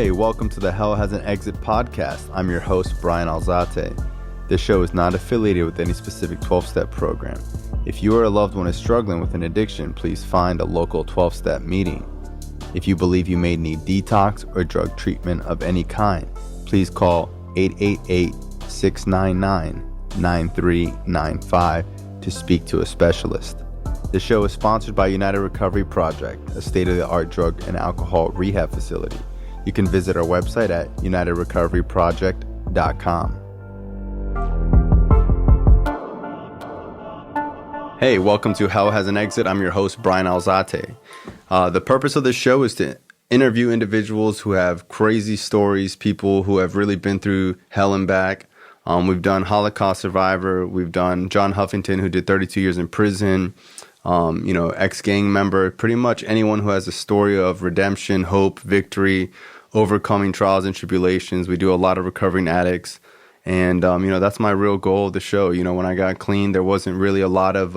Hey, welcome to the Hell Has an Exit podcast. I'm your host, Bryan Alzate. This show is not affiliated with any specific 12-step program. If you or a loved one is struggling with an addiction, please find a local 12-step meeting. If you believe you may need detox or drug treatment of any kind, please call 888-699-9395 to speak to a specialist. The show is sponsored by United Recovery Project, a state-of-the-art drug and alcohol rehab facility. You can visit our website at unitedrecoveryproject.com. Hey, welcome to Hell Has an Exit. I'm your host, Bryan Alzate. The purpose of this show is to interview individuals who have crazy stories, people who have really been through hell and back. We've done Holocaust survivor. We've done John Huffington, who did 32 years in prison. Ex-gang member, pretty much anyone who has a story of redemption, hope, victory, overcoming trials and tribulations. We do a lot of recovering addicts. And, that's my real goal of the show. When I got clean, there wasn't really a lot of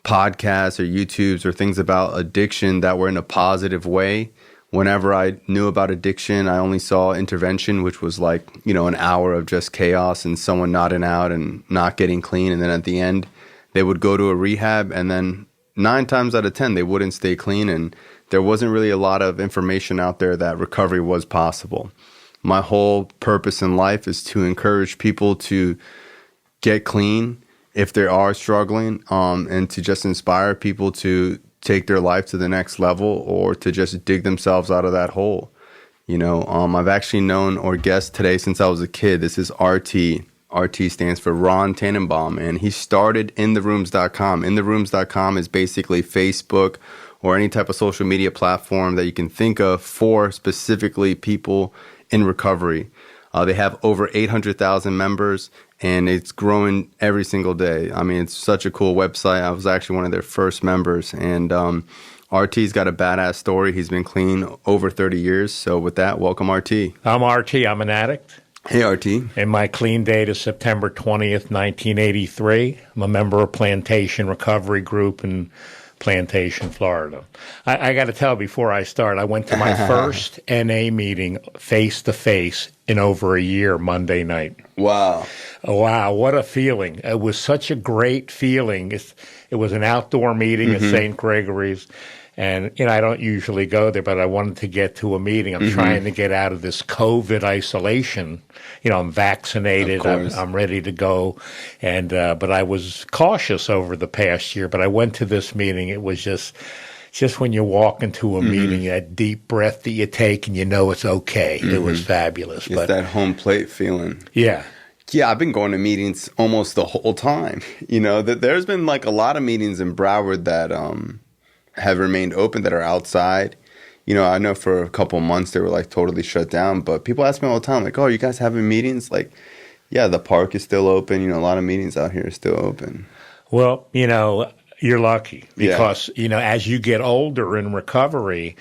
podcasts or YouTubes or things about addiction that were in a positive way. Whenever I knew about addiction, I only saw intervention, which was like, an hour of just chaos and someone nodding out and not getting clean. And then at the end, they would go to a rehab, and then 9 times out of 10, they wouldn't stay clean. And there wasn't really a lot of information out there that recovery was possible. My whole purpose in life is to encourage people to get clean if they are struggling, and to just inspire people to take their life to the next level or to just dig themselves out of that hole. I've actually known or guessed today since I was a kid. This is RT. RT stands for Ron Tannenbaum, and he started intherooms.com. Intherooms.com is basically Facebook or any type of social media platform that you can think of for specifically people in recovery. They have over 800,000 members, and it's growing every single day. I mean, it's such a cool website. I was actually one of their first members, and RT's got a badass story. He's been clean over 30 years. So with that, welcome, RT. I'm RT. I'm an addict. Hey, RT. And my clean date is September 20th, 1983. I'm a member of Plantation Recovery Group in Plantation, Florida. I got to tell before I start, I went to my first NA meeting face-to-face in over a year, Monday night. Wow. Wow, what a feeling. It was such a great feeling. It was an outdoor meeting at St. Gregory's. And, I don't usually go there, but I wanted to get to a meeting. I'm trying to get out of this COVID isolation. I'm vaccinated. I'm ready to go. And but I was cautious over the past year. But I went to this meeting. It was just when you walk into a meeting, that deep breath that you take and it's okay. It was fabulous. It's that home plate feeling. Yeah. Yeah, I've been going to meetings almost the whole time. There's been like a lot of meetings in Broward that have remained open that are outside. I know for a couple of months they were like totally shut down, but people ask me all the time, like, oh, you guys having meetings? Like, yeah, the park is still open. A lot of meetings out here are still open. Well, you're lucky because, as you get older in recovery,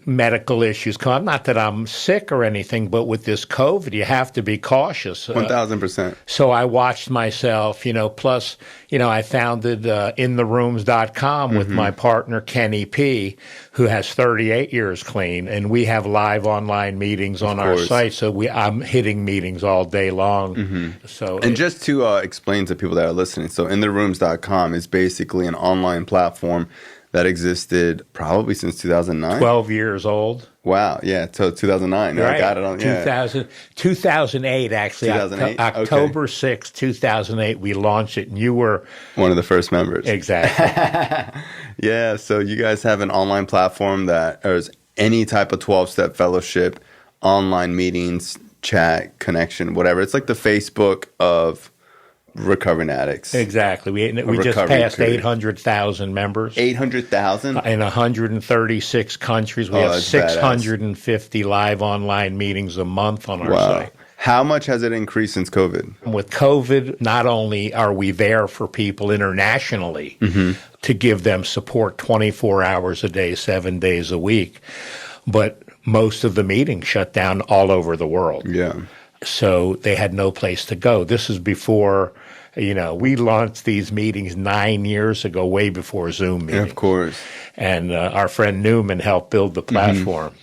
medical issues come. Not that I'm sick or anything, but with this COVID, you have to be cautious. 1,000%. So I watched myself, plus, I founded intherooms.com with my partner, Kenny P., who has 38 years clean, and we have live online meetings on our site. So I'm hitting meetings all day long. And just to explain to people that are listening, so intherooms.com is basically an online platform that existed probably since 2009. 12 years old. Wow, yeah, so 2009. Right. I got it on, 2008, actually. 2008? October 6th, 2008, we launched it, and you were one of the first members. Exactly. Yeah, so you guys have an online platform that is any type of 12-step fellowship, online meetings, chat, connection, whatever. It's like the Facebook of recovering addicts. Exactly. We just passed 800,000 members. 800,000? In 136 countries. We have 650 live online meetings a month on our site. How much has it increased since COVID? With COVID, not only are we there for people internationally to give them support 24 hours a day, 7 days a week, but most of the meetings shut down all over the world. Yeah. So they had no place to go. This is before, we launched these meetings 9 years ago, way before Zoom meetings. Of course. And our friend Newman helped build the platform.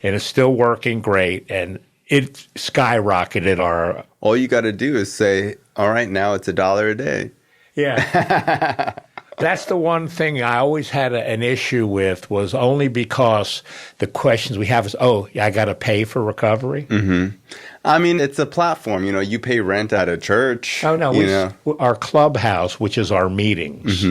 and it's still working great. And it skyrocketed our. All you got to do is say, all right, now it's $1 a day. Yeah. That's the one thing I always had an issue with, was only because the questions we have is, I got to pay for recovery. Mm-hmm. I mean, it's a platform. You pay rent at a church. Oh, no. Our clubhouse, which is our meetings,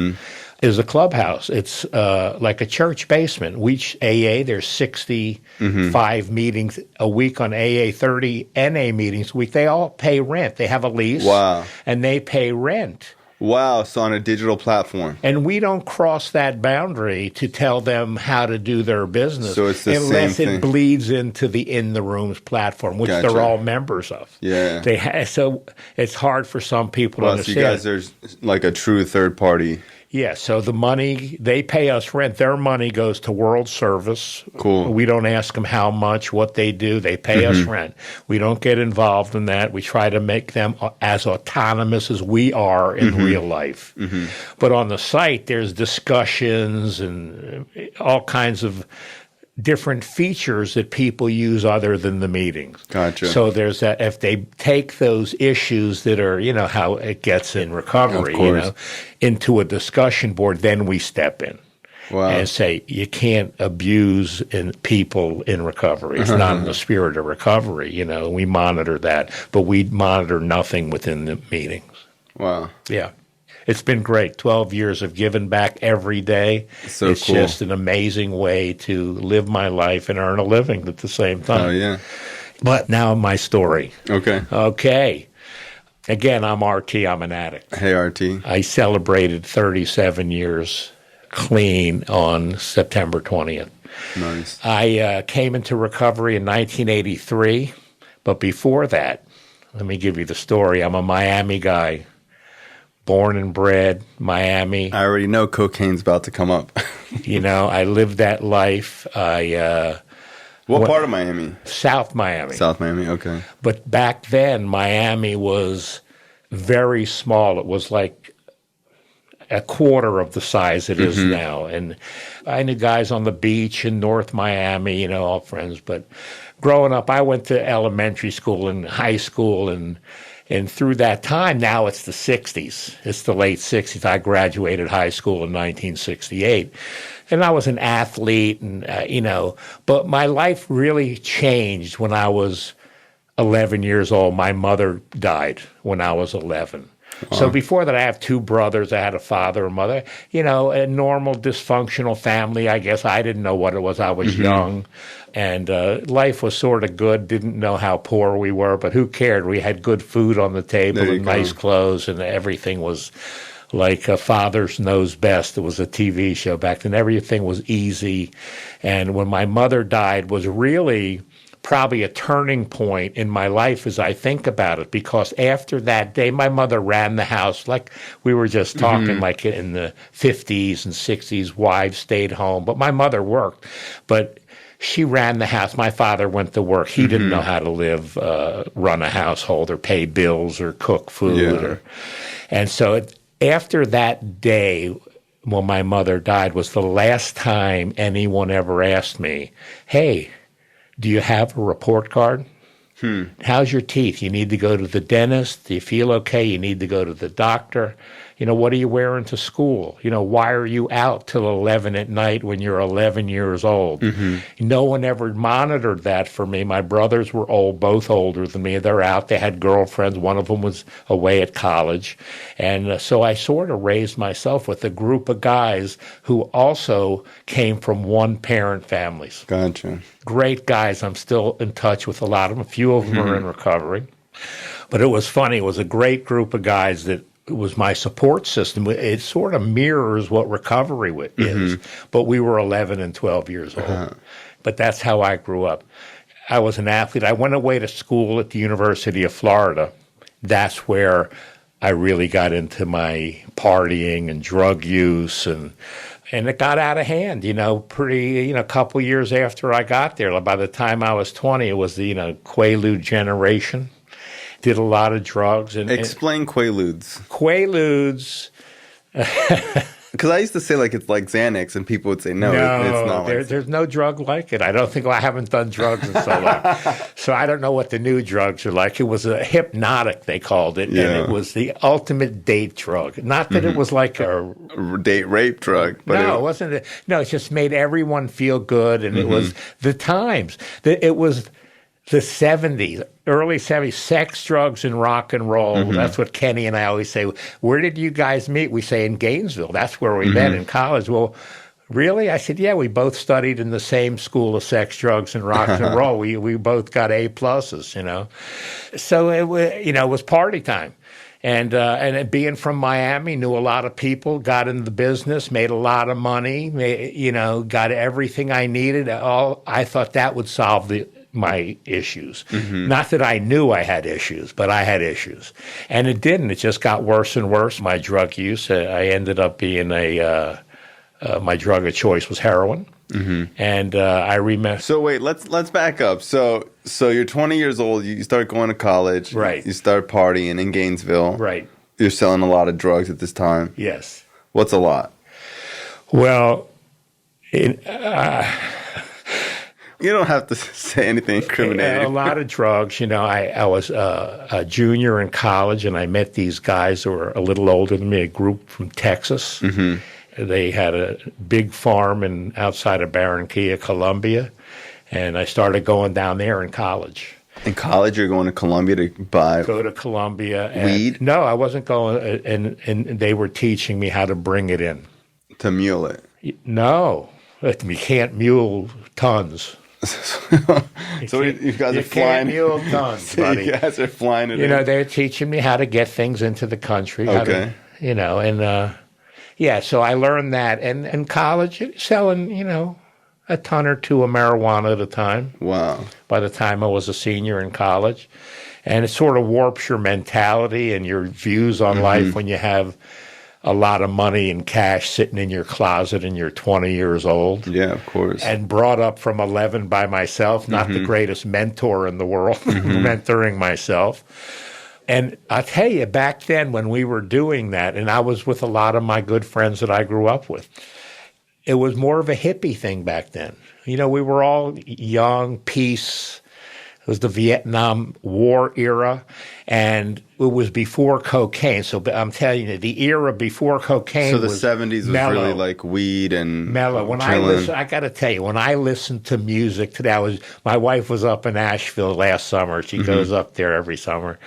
is a clubhouse. It's like a church basement. There's 65 meetings a week on AA, 30 NA meetings a week. They all pay rent. They have a lease. Wow. And they pay rent. Wow, so on a digital platform. And we don't cross that boundary to tell them how to do their business, so it's the unless same it thing. Bleeds into the In the Rooms platform, which they're all members of. Yeah. So it's hard for some people to understand. So you guys are like a true third party. Yeah, so the money, they pay us rent. Their money goes to World Service. Cool. We don't ask them how much, what they do. They pay us rent. We don't get involved in that. We try to make them as autonomous as we are in real life. But on the site, there's discussions and all kinds of different features that people use other than the meetings. Gotcha. So there's that. If they take those issues that are, how it gets in recovery, into a discussion board, then we step in. Wow. And say, you can't abuse people in recovery. It's not in the spirit of recovery. We monitor that, but we monitor nothing within the meetings. Wow. Yeah. It's been great. 12 years of giving back every day. So it's cool. just an amazing way to live my life and earn a living at the same time. Oh, yeah. But now my story. Okay. Again, I'm RT. I'm an addict. Hey, RT. I celebrated 37 years clean on September 20th. Nice. I came into recovery in 1983. But before that, let me give you the story. I'm a Miami guy. Born and bred, Miami. I already know cocaine's about to come up. I lived that life. What part of Miami? South Miami. South Miami, okay. But back then, Miami was very small. It was like a quarter of the size it is now. And I knew guys on the beach in North Miami, all friends. But growing up, I went to elementary school and high school, and through that time, now it's the 60s. It's the late 60s. I graduated high school in 1968. And I was an athlete, and but my life really changed when I was 11 years old. My mother died when I was 11. So before that, I have two brothers. I had a father and mother. A normal dysfunctional family, I guess. I didn't know what it was. I was young. And life was sort of good. Didn't know how poor we were, but who cared? We had good food on the table and nice clothes, and everything was like Father's Knows Best. It was a TV show back then. Everything was easy. And when my mother died was really probably a turning point in my life as I think about it, because after that day, my mother ran the house like we were just talking, like in the 50s and 60s, wives stayed home, but my mother worked. But she ran the house. My father went to work. He didn't know how to live, run a household or pay bills or cook food. And so after that day, when my mother died, was the last time anyone ever asked me, hey, do you have a report card? How's your teeth? You need to go to the dentist? Do you feel okay? You need to go to the doctor? What are you wearing to school? Why are you out till 11 at night when you're 11 years old? No one ever monitored that for me. My brothers were old, both older than me. They're out. They had girlfriends. One of them was away at college. And so I sort of raised myself with a group of guys who also came from one-parent families. Gotcha. Great guys. I'm still in touch with a lot of them. A few of them are in recovery. But it was funny. It was a great group of guys that was my support system. It sort of mirrors what recovery is, but we were 11 and 12 years old. But that's how I grew up. I was an athlete. I went away to school at the University of Florida. That's where I really got into my partying and drug use, and it got out of hand, pretty, a couple years after I got there. By the time I was 20, it was the, Quaalude generation. Did a lot of drugs. And explain Quaaludes. Quaaludes Because I used to say like it's like Xanax, and people would say no, it's not. There's no drug like it. I haven't done drugs in so long, so I don't know what the new drugs are like. It was a hypnotic, they called it, and it was the ultimate date drug. Not that it was like a date rape drug, but no, it wasn't. No, it just made everyone feel good, and it was the times. It was the 70s, early 70s, sex, drugs, and rock and roll. That's what Kenny and I always say. Where did you guys meet? We say in Gainesville. That's where we met in college. Well, really? I said, yeah, we both studied in the same school of sex, drugs, and rock and roll. We both got A pluses, So it was party time. And being from Miami, knew a lot of people, got into the business, made a lot of money, got everything I needed. I thought that would solve my issues. Not that I knew I had issues, but I had issues. And it didn't. It just got worse and worse, my drug use. I ended up being my drug of choice was heroin. And I remember. So wait, let's back up. So you're 20 years old. You start going to college. Right. You start partying in Gainesville. Right. You're selling a lot of drugs at this time. Yes. What's a lot? Well, you don't have to say anything incriminating. A lot of drugs. I was a junior in college, and I met these guys who were a little older than me, a group from Texas. They had a big farm outside of Barranquilla, Colombia, and I started going down there in college. In college, you're going to Colombia to go to Colombia. Weed? No, I wasn't going, and they were teaching me how to bring it in. To mule it? No, you can't mule tons. So you guys are flying. Can't mule tons, buddy. You guys are flying it in. They're teaching me how to get things into the country. Okay. So I learned that. And in college, selling, a ton or two of marijuana at a time. Wow. By the time I was a senior in college. And it sort of warps your mentality and your views on life when you have a lot of money and cash sitting in your closet and you're 20 years old. Yeah, of course. And brought up from 11 by myself, not the greatest mentor in the world, mentoring myself. And I tell you, back then when we were doing that, and I was with a lot of my good friends that I grew up with, it was more of a hippie thing back then. We were all young, peace. It was the Vietnam War era, and it was before cocaine. So I'm telling you, the era before cocaine was So the 70s was mellow. really like weed and mellow. When I got to tell you, when I listened to music today, my wife was up in Asheville last summer. She goes up there every summer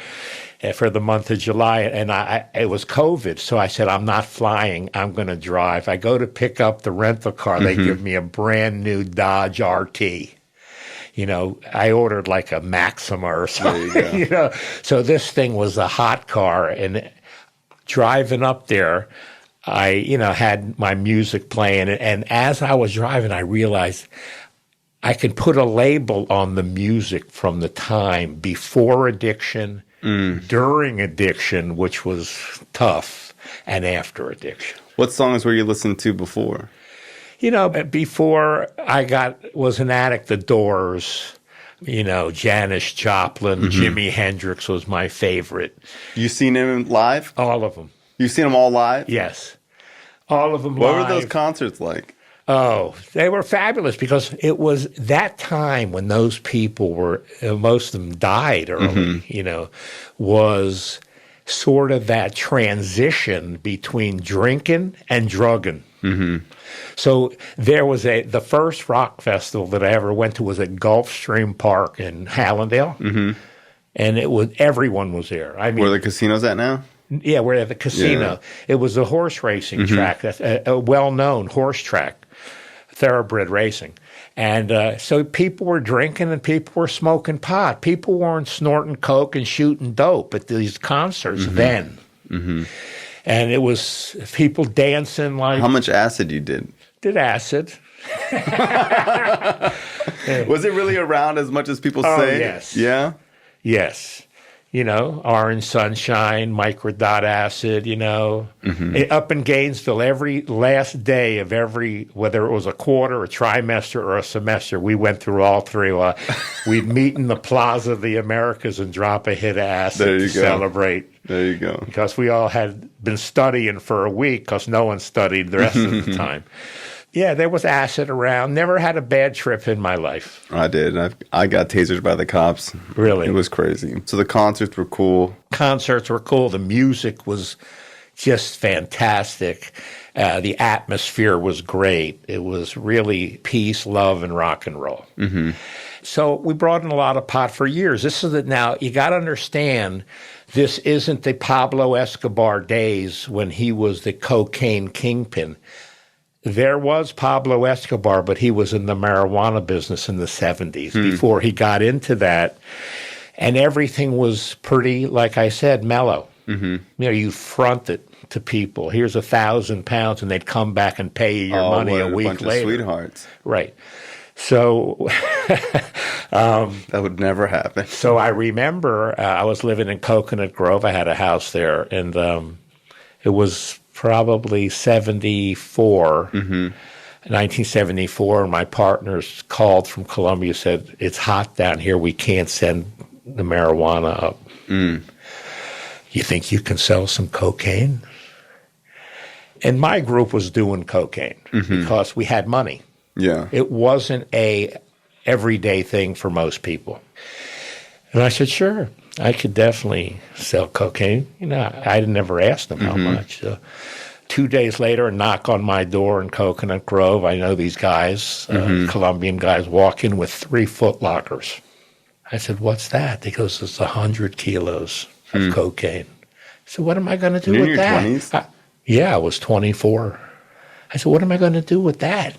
for the month of July, and it was COVID, so I said, I'm not flying, I'm going to drive. I go to pick up the rental car. They give me a brand new Dodge RT. I ordered like a Maxima or something, So this thing was a hot car, and driving up there, I, had my music playing, and as I was driving, I realized I could put a label on the music from the time before addiction, during addiction, which was tough, and after addiction. What songs were you listening to before? Before I was an addict, The Doors, Janis Joplin, Jimi Hendrix was my favorite. You seen him live? All of them. You've seen them all live? Yes. All of them live. What were those concerts like? Oh, they were fabulous because it was that time when those people were, most of them died early, was sort of that transition between drinking and drugging. So there was the first rock festival that I ever went to was at Gulfstream Park in Hallandale, and everyone was there. I mean, where the casinos at now? Yeah, we're at the casino. Yeah. It was a horse racing track, a well-known horse track, thoroughbred racing. And so people were drinking and people were smoking pot. People weren't snorting coke and shooting dope at these concerts then. And it was people dancing like... How much acid you did? Did acid. Was it really around as much as people say? Yes. Yeah? Yes. Orange Sunshine, microdot acid, Up in Gainesville, every last day of whether it was a quarter, a trimester, or a semester, we went through all three. We'd meet in the Plaza of the Americas and drop a hit of acid to celebrate. There you go. Because we all had been studying for a week because no one studied the rest of the time. Yeah, there was acid around. Never had a bad trip in my life. I did. I got tasered by the cops. Really? It was crazy. So the concerts were cool. Concerts were cool. The music was just fantastic. The atmosphere was great. It was really peace, love, and rock and roll. Mm-hmm. So we brought in a lot of pot for years. Now, you got to understand, this isn't the Pablo Escobar days when he was the cocaine kingpin. There was Pablo Escobar, but he was in the marijuana business in the 70s before he got into that. And everything was pretty, like I said, mellow. Mm-hmm. You front it to people. Here's 1,000 pounds, and they'd come back and pay you your money a week later. Of sweethearts. Right. So that would never happen. So I remember I was living in Coconut Grove. I had a house there, and it was probably 1974, and my partners called from Colombia, said, it's hot down here, we can't send the marijuana up. You think you can sell some cocaine? And my group was doing cocaine because we had money. Yeah. It wasn't a everyday thing for most people. And I said, sure, I could definitely sell cocaine. I never asked them how much. 2 days later, a knock on my door in Coconut Grove. I know these guys, Colombian guys, walk in with 3 Foot Lockers. I said, what's that? He goes, it's 100 kilos of cocaine. I said, what am I going to do with that? 20s? Yeah, I was 24. I said, what am I going to do with that?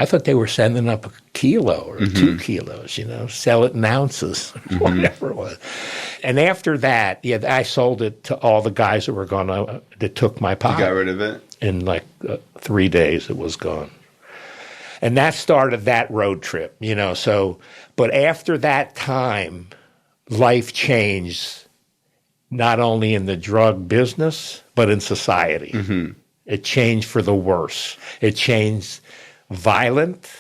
I thought they were sending up a kilo or 2 kilos, sell it in ounces, whatever it was. And after that, I sold it to all the guys that took my pot. You got rid of it? In 3 days, it was gone. And that started that road trip, but after that time, life changed, not only in the drug business, but in society. Mm-hmm. It changed for the worse. It changed violent,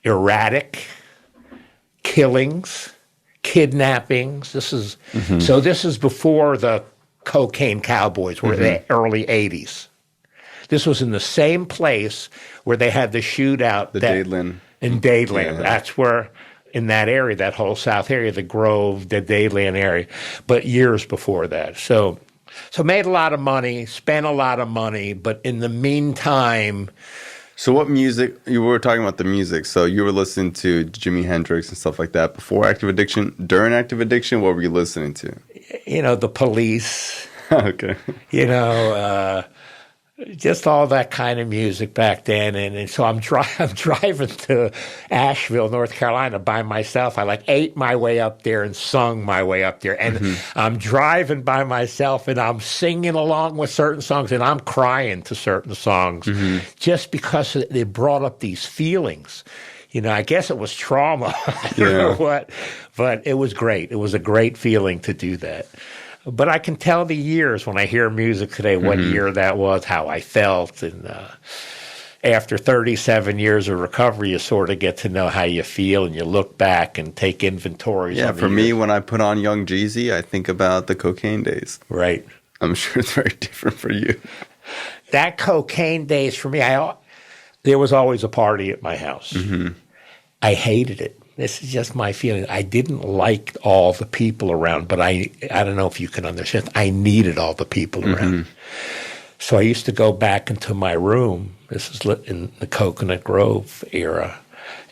erratic killings, kidnappings. This is before the cocaine cowboys were in the early 80s. This was in the same place where they had the shootout Dadeland. In Dadeland. Yeah. That's where, in that area, that whole south area, the Grove, the Dadeland area, but years before that. So made a lot of money, spent a lot of money, but in the meantime. So what music, you were talking about the music, so you were listening to Jimi Hendrix and stuff like that before Active Addiction. During Active Addiction, what were you listening to? The Police. Okay. Just all that kind of music back then. And so I'm driving to Asheville, North Carolina by myself. I ate my way up there and sung my way up there. And I'm driving by myself and I'm singing along with certain songs and I'm crying to certain songs just because it brought up these feelings. I guess it was trauma. I don't know what, but it was great. It was a great feeling to do that. But I can tell the years when I hear music today, what year that was, how I felt. And after 37 years of recovery, you sort of get to know how you feel and you look back and take inventories. Yeah, for me, when I put on Young Jeezy, I think about the cocaine days. Right. I'm sure it's very different for you. That cocaine days for me, there was always a party at my house. I hated it. This is just my feeling. I didn't like all the people around, but I don't know if you can understand. I needed all the people around. So I used to go back into my room. This is in the Coconut Grove era.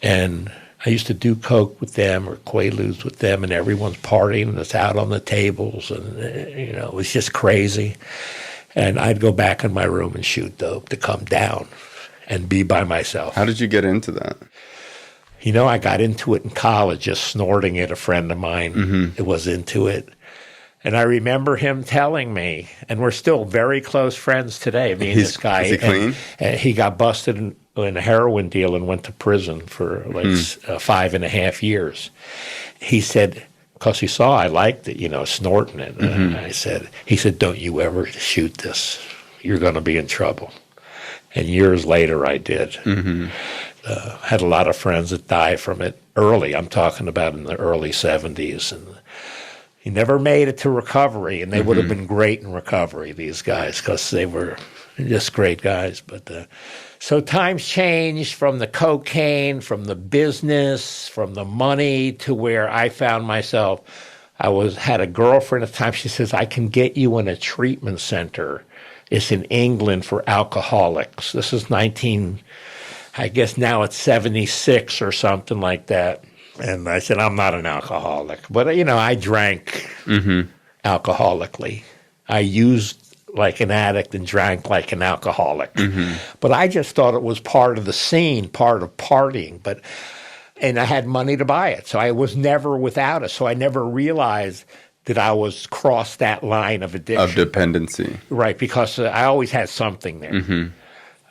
And I used to do coke with them or Quaaludes with them, and everyone's partying, and it's out on the tables. And, it was just crazy. And I'd go back in my room and shoot dope to come down and be by myself. How did you get into that? I got into it in college, just snorting it. A friend of mine was into it. And I remember him telling me, and we're still very close friends today, me and this guy. Is he clean? And he got busted in a heroin deal and went to prison for 5.5 years. He said, because he saw I liked it, snorting it. He said, don't you ever shoot this. You're going to be in trouble. And years later, I did. Had a lot of friends that died from it early. I'm talking about in the early 70s. And he never made it to recovery, and they would have been great in recovery, these guys, because they were just great guys. But so times changed from the cocaine, from the business, from the money, to where I found myself. Had a girlfriend at the time. She says, I can get you in a treatment center. It's in England for alcoholics. This is I guess now it's 76 or something like that. And I said, I'm not an alcoholic. But, I drank alcoholically. I used like an addict and drank like an alcoholic. But I just thought it was part of the scene, part of partying. And I had money to buy it. So I was never without it. So I never realized that I was crossed that line of addiction. Of dependency. Right, because I always had something there.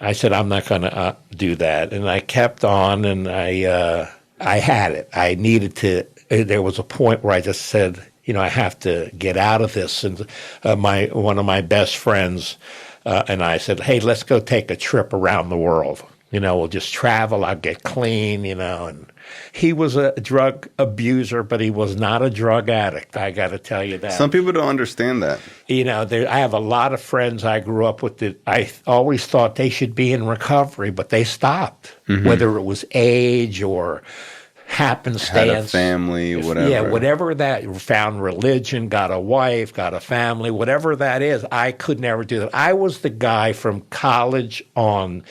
I said, I'm not going to do that. And I kept on, and I had it. I needed to. There was a point where I just said, I have to get out of this. And one of my best friends and I said, hey, let's go take a trip around the world. We'll just travel. I'll get clean, And he was a drug abuser, but he was not a drug addict. I got to tell you that. Some people don't understand that. I have a lot of friends I grew up with that I always thought they should be in recovery, but they stopped, whether it was age or happenstance. Had a family, whatever. Yeah, whatever that, found religion, got a wife, got a family, whatever that is. I could never do that. I was the guy from college on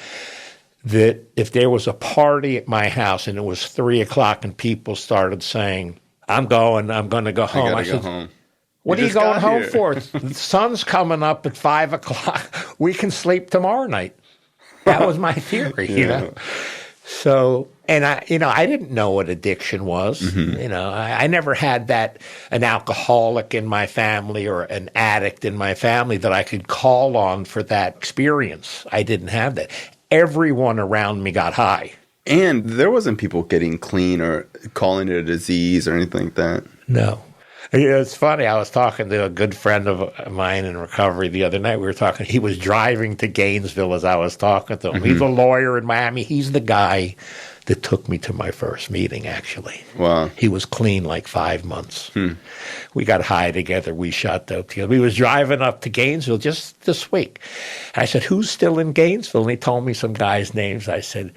that if there was a party at my house and it was 3:00 and people started saying, I'm going to go home. I said, home. What are you going home for? The sun's coming up at 5:00. We can sleep tomorrow night. That was my theory, So, and I didn't know what addiction was. I never had an alcoholic in my family or an addict in my family that I could call on for that experience. I didn't have that. Everyone around me got high. And there wasn't people getting clean or calling it a disease or anything like that. No. It's funny. I was talking to a good friend of mine in recovery the other night. We were talking. He was driving to Gainesville as I was talking to him. He's a lawyer in Miami. He's the guy that took me to my first meeting, actually. Wow. He was clean like 5 months. We got high together. We shot dope together. We was driving up to Gainesville just this week. I said, who's still in Gainesville? And he told me some guys' names. I said,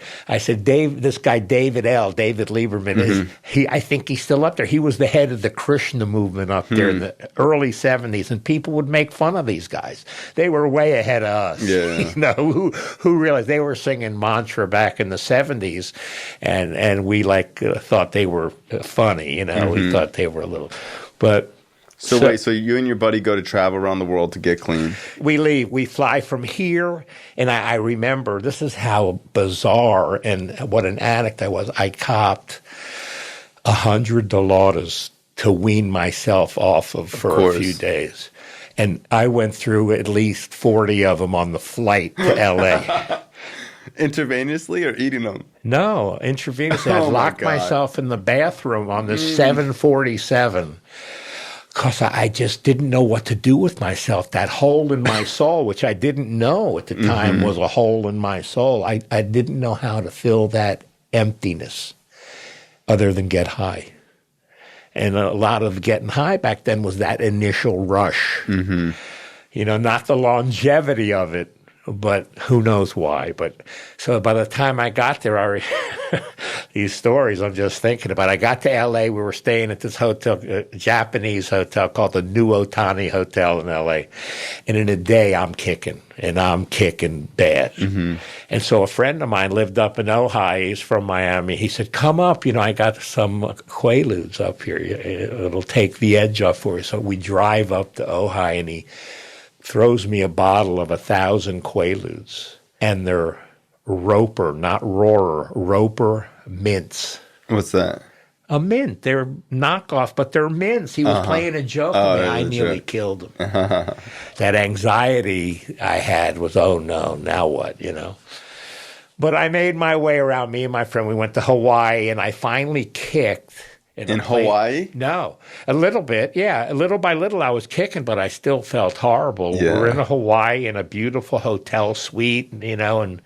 Dave, this guy David Lieberman, I think he's still up there. He was the head of the Krishna movement up there in the early 70s, and people would make fun of these guys. They were way ahead of us. Yeah. Who realized they were singing mantra back in the 70s, and we thought they were funny, we thought they were a little, but. So you and your buddy go to travel around the world to get clean. We leave. We fly from here, and I remember, this is how bizarre and what an addict I was. I copped $100 to wean myself off of for a few days. And I went through at least 40 of them on the flight to L.A. Intravenously or eating them? No, intravenously. I locked myself in the bathroom on the 747 because I just didn't know what to do with myself. That hole in my soul, which I didn't know at the time was a hole in my soul. I didn't know how to fill that emptiness other than get high. And a lot of getting high back then was that initial rush. Not the longevity of it, but who knows why. But so by the time I got there, these stories I'm just thinking about. I got to L.A. We were staying at this hotel, Japanese hotel called the New Otani Hotel in L.A. And in a day, I'm kicking, and I'm kicking bad. And so a friend of mine lived up in Ojai. He's from Miami. He said, come up. I got some Quaaludes up here. It'll take the edge off for you. So we drive up to Ojai, and he throws me a bottle of 1,000 Quaaludes, and they're Roper, not Roarer, Roper mints. What's that? A mint. They're knockoff, but they're mints. He was playing a joke with me. I nearly killed him. That anxiety I had was, oh no, now what, But I made my way around. Me and my friend, we went to Hawaii, and I finally kicked. In Hawaii? No. A little bit, yeah. Little by little I was kicking, but I still felt horrible. Yeah. We were in Hawaii in a beautiful hotel suite, and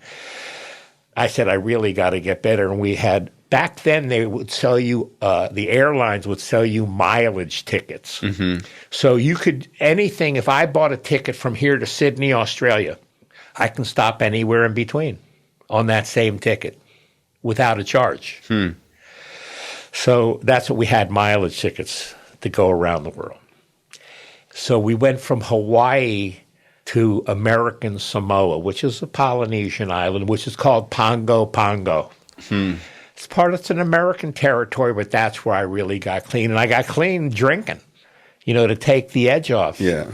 I said, I really got to get better. And we had, back then they would sell you, the airlines would sell you mileage tickets. Mm-hmm. So you could, anything, if I bought a ticket from here to Sydney, Australia, I can stop anywhere in between on that same ticket without a charge. So that's what we had, mileage tickets to go around the world. So we went from Hawaii to American Samoa, which is a Polynesian island, which is called Pongo Pongo. It's an American territory, but that's where I really got clean. And I got clean drinking, to take the edge off. Yeah.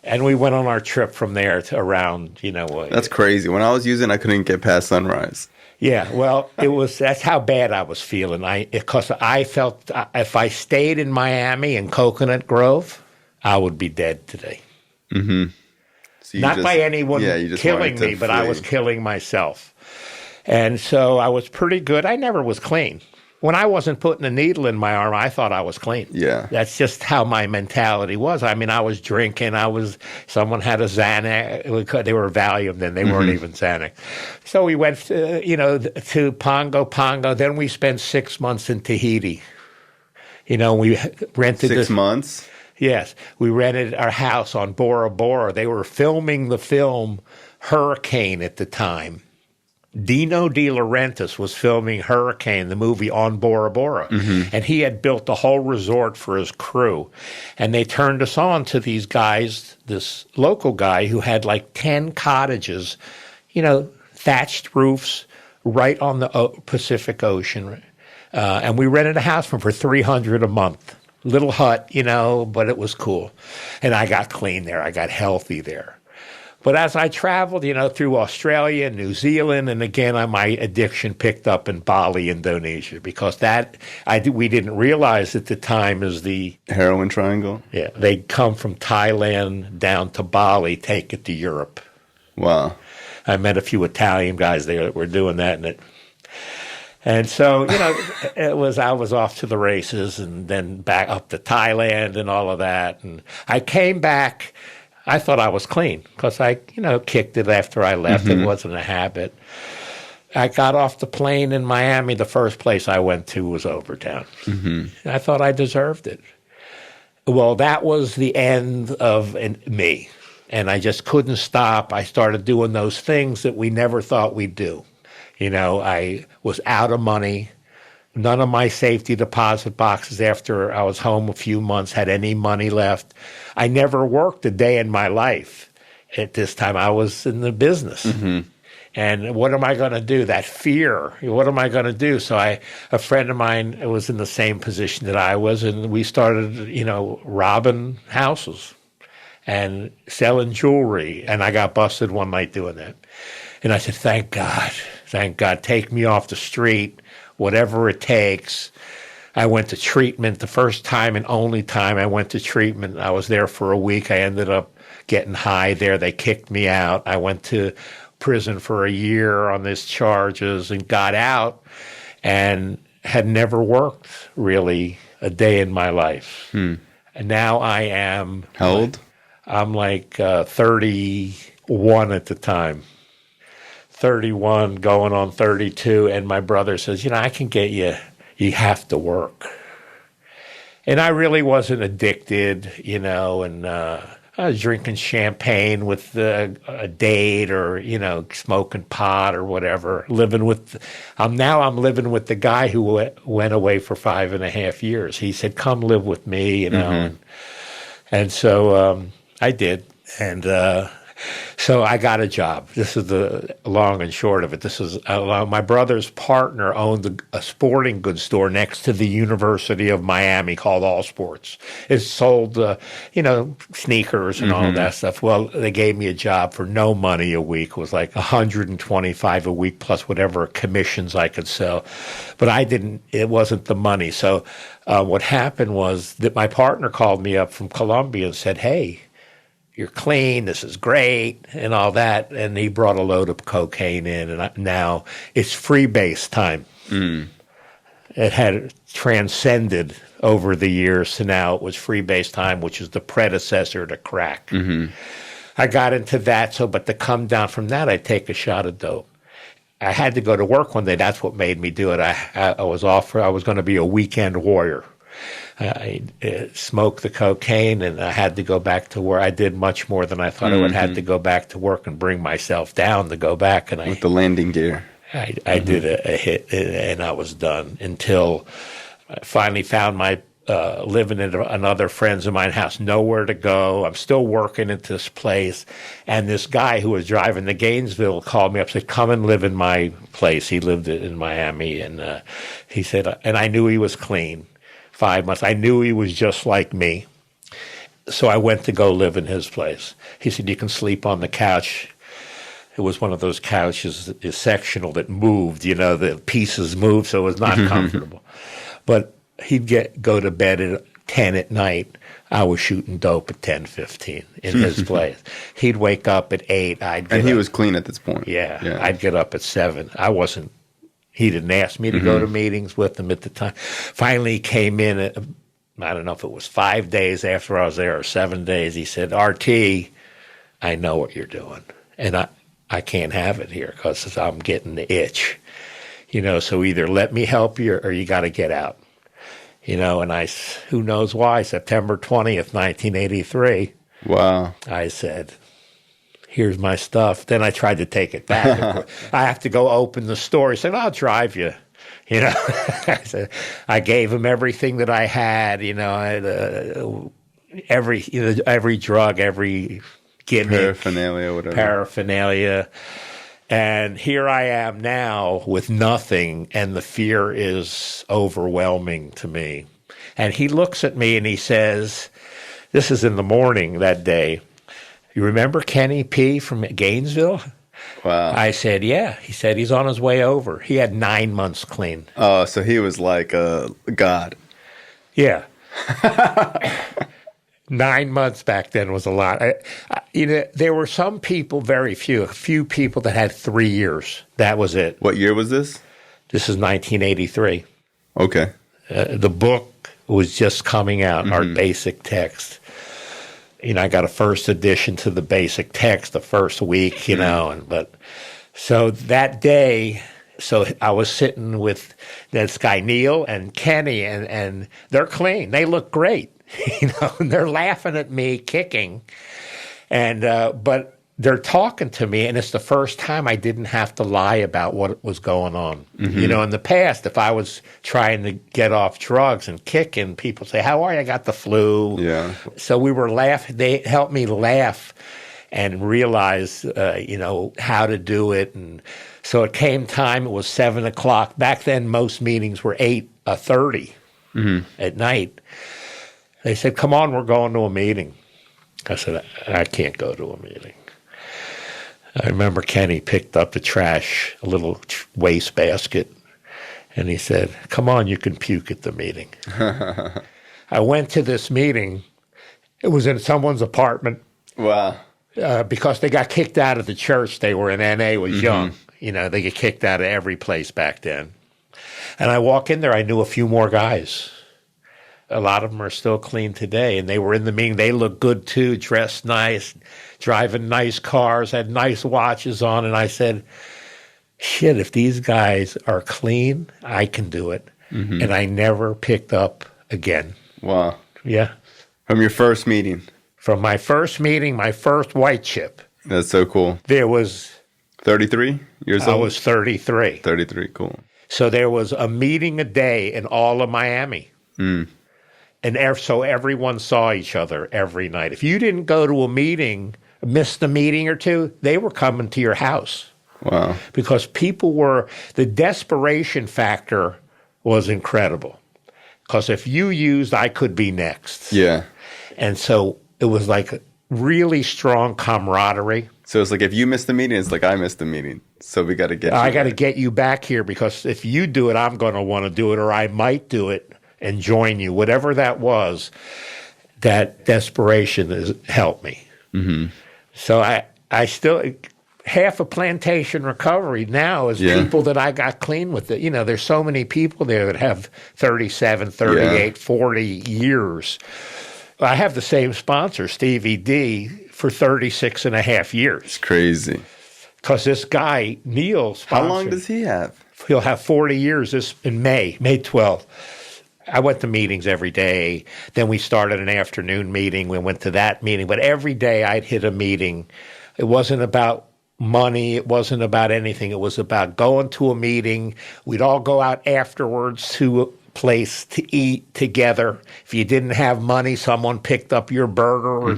And we went on our trip from there to around, That's crazy. When I was using, I couldn't get past sunrise. Yeah, well, that's how bad I was feeling. Because I felt if I stayed in Miami and Coconut Grove, I would be dead today. Mm-hmm. So not by anyone killing me, but I was killing myself. And so I was pretty good. I never was clean. When I wasn't putting a needle in my arm, I thought I was clean. Yeah. That's just how my mentality was. I mean, I was drinking. Someone had a Xanax. They were Valium then. They weren't even Xanax. So we went, to Pongo Pongo. Then we spent 6 months in Tahiti. We rented 6 months? Yes. We rented our house on Bora Bora. They were filming the film Hurricane at the time. Dino De Laurentiis was filming Hurricane, the movie, on Bora Bora. Mm-hmm. And he had built the whole resort for his crew. And they turned us on to these guys, this local guy who had like 10 cottages, thatched roofs right on the Pacific Ocean. And we rented a house from him for $300 a month. Little hut, but it was cool. And I got clean there. I got healthy there. But as I traveled, through Australia, New Zealand, and again, my addiction picked up in Bali, Indonesia, because we didn't realize at the time is the heroin triangle. Yeah, they come from Thailand down to Bali, take it to Europe. Wow! I met a few Italian guys there that were doing that, and so I was off to the races, and then back up to Thailand and all of that, and I came back. I thought I was clean because I, kicked it after I left. Mm-hmm. It wasn't a habit. I got off the plane in Miami. The first place I went to was Overtown. Mm-hmm. I thought I deserved it. Well, that was the end of me, and I just couldn't stop. I started doing those things that we never thought we'd do. I was out of money. None of my safety deposit boxes after I was home a few months had any money left. I never worked a day in my life at this time. I was in the business. Mm-hmm. And what am I going to do? That fear. What am I going to do? So a friend of mine was in the same position that I was, and we started, robbing houses and selling jewelry. And I got busted one night doing that. And I said, thank God, take me off the street. Whatever it takes. I went to treatment the first time and only time I went to treatment. I was there for a week. I ended up getting high there. They kicked me out. I went to prison for a year on these charges and got out and had never worked really a day in my life. And now I am... How old? I'm like 31 at the time. 31 going on 32, and my brother says, I can get you have to work. And I really wasn't addicted, and I was drinking champagne with a date or, smoking pot or whatever, I'm living with the guy who went away for 5.5 years. He said, come live with me, Mm-hmm. And so I did. And, so I got a job. This is the long and short of it. This is my brother's partner owned a sporting goods store next to the University of Miami called All Sports. It sold, sneakers and all that stuff. Well, they gave me a job for no money a week. It was like $125 a week plus whatever commissions I could sell. But it wasn't the money. So what happened was that my partner called me up from Colombia and said, hey, you're clean, this is great, and all that. And he brought a load of cocaine in, and now it's freebase time. it had transcended over the years to now it was freebase time, which is the predecessor to crack. I got into that, but to come down from that, I'd take a shot of dope. I had to go to work one day. That's what made me do it. I was going to be a weekend warrior. I smoked the cocaine, and I had to go back to work. I did much more than I thought I would have to go back to work and bring myself down to go back. And with the landing gear. I did a hit, and I was done until I finally found my living in another friends of mine's house, nowhere to go. I'm still working at this place. And this guy who was driving to Gainesville called me up and said, come and live in my place. He lived in Miami. And he said, and I knew he was clean. 5 months. I knew he was just like me. So I went to go live in his place. He said, you can sleep on the couch. It was one of those couches, is sectional that moved, the pieces moved, so it was not comfortable. But he'd go to bed at 10 at night. I was shooting dope at 10:15 in his place. He'd wake up at 8. And he was clean at this point. Yeah. I'd get up at 7. He didn't ask me to go to meetings with him at the time. Finally, he came in, I don't know if it was 5 days after I was there or 7 days. He said, RT, I know what you're doing. And I can't have it here because I'm getting the itch. So either let me help you or you got to get out. And who knows why, September 20th, 1983. Wow. I said, here's my stuff. Then I tried to take it back. I have to go open the store. He said, I'll drive you. I said, I gave him everything that I had. I had every drug, every gimmick, paraphernalia. And here I am now with nothing, and the fear is overwhelming to me. And he looks at me and he says, this is in the morning that day, you remember Kenny P. from Gainesville? Wow. I said, yeah. He said he's on his way over. He had 9 months clean. Oh, so he was like a god. Yeah. 9 months back then was a lot. There were some people, a few people that had 3 years. That was it. What year was this? This is 1983. Okay. The book was just coming out, our basic text. I got a first edition to the basic text the first week, so that day, I was sitting with this guy Neil and Kenny, and they're clean. They look great, and they're laughing at me kicking, but they're talking to me, and it's the first time I didn't have to lie about what was going on. In the past, if I was trying to get off drugs and kicking, people say, how are you? I got the flu. Yeah. So we were laughing. They helped me laugh and realize, how to do it. And so it came time. It was 7 o'clock. Back then, most meetings were 8:30 at night. They said, come on, we're going to a meeting. I said, I can't go to a meeting. I remember Kenny picked up the trash, a little waste basket, and he said, come on, you can puke at the meeting. I went to this meeting. It was in someone's apartment. Wow. Because they got kicked out of the church they were in. N.A. was young. They get kicked out of every place back then. And I walk in there, I knew a few more guys. A lot of them are still clean today, and they were in the meeting. They looked good, too, dressed nice, driving nice cars, had nice watches on, and I said, shit, if these guys are clean, I can do it. And I never picked up again. Wow. Yeah. From your first meeting? From my first meeting, my first white chip. That's so cool. There was... 33 years old? I was 33. 33, cool. So there was a meeting a day in all of Miami. And so everyone saw each other every night. If you didn't go to a meeting, missed a meeting or two, they were coming to your house. Wow. Because the desperation factor was incredible. Because if you used, I could be next. Yeah. And so it was like really strong camaraderie. So it's like if you missed the meeting, it's like I missed the meeting. So we got to get I got to get you back here because if you do it, I'm going to want to do it, or I might do it and join you. Whatever that was, that desperation has helped me. So half of plantation recovery now is people that I got clean with. It. There's so many people there that have 37, 38, 40 years. I have the same sponsor, Stevie D, for 36 and a half years. It's crazy. Because this guy, Neil, how long does he have? He'll have 40 years this in May 12th. I went to meetings every day. Then we started an afternoon meeting. We went to that meeting. But every day I'd hit a meeting. It wasn't about money. It wasn't about anything. It was about going to a meeting. We'd all go out afterwards to a place to eat together. If you didn't have money, someone picked up your burger or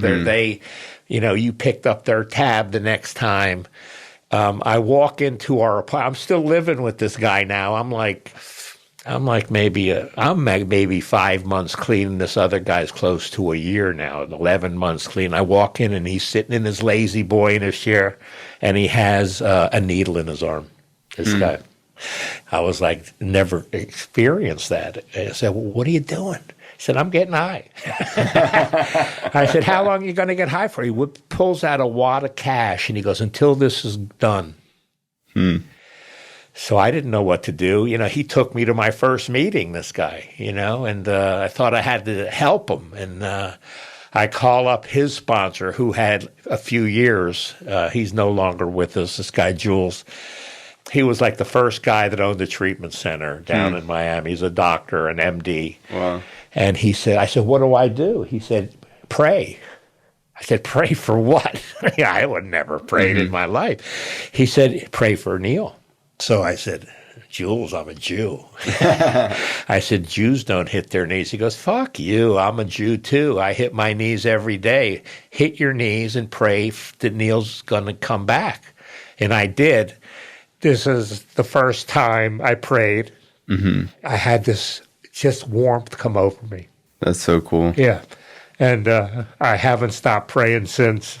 you picked up their tab the next time. I walk into our apartment. I'm still living with this guy now. I'm maybe 5 months clean, and this other guy's close to a year now, 11 months clean. I walk in, and he's sitting in his lazy boy in his chair, and he has a needle in his arm, this guy. I was like, never experienced that. I said, well, what are you doing? He said, I'm getting high. I said, how long are you going to get high for? He pulls out a wad of cash, and he goes, until this is done. So I didn't know what to do. He took me to my first meeting, this guy, and I thought I had to help him. And I call up his sponsor, who had a few years. He's no longer with us, this guy, Jules. He was like the first guy that owned the treatment center down in Miami. He's a doctor, an MD. Wow. And I said, what do I do? He said, pray. I said, pray for what? I would never prayed in my life. He said, pray for Neil. So I said, Jules, I'm a Jew. I said, Jews don't hit their knees. He goes, fuck you, I'm a Jew too. I hit my knees every day. Hit your knees and pray that Neil's going to come back. And I did. This is the first time I prayed. I had this just warmth come over me. That's so cool. Yeah. And I haven't stopped praying since,